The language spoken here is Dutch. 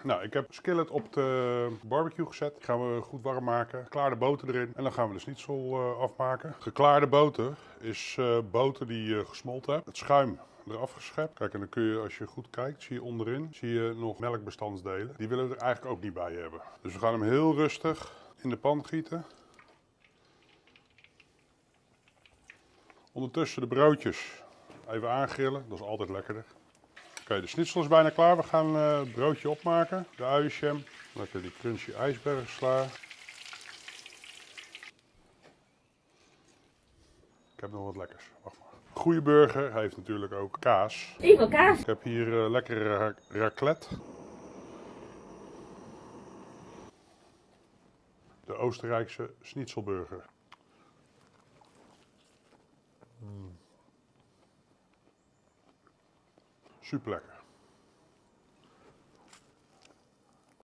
Nou, ik heb skillet op de barbecue gezet. Die gaan we goed warm maken. Geklaarde boter erin. En dan gaan we de schnitzel afmaken. Geklaarde boter is boter die je gesmolten hebt. Het schuim eraf geschept. Kijk, en dan kun je, als je goed kijkt, zie je onderin nog melkbestandsdelen. Die willen we er eigenlijk ook niet bij hebben. Dus we gaan hem heel rustig in de pan gieten. Ondertussen de broodjes even aangrillen. Dat is altijd lekkerder. Oké, de schnitzel is bijna klaar. We gaan het broodje opmaken. De uienjam. Lekker die crunchy ijsbergsla. Ik heb nog wat lekkers. Wacht maar. Een goede burger heeft natuurlijk ook kaas. Ik wil kaas. Ik heb hier lekkere raclette. De Oostenrijkse schnitzelburger. Super lekker.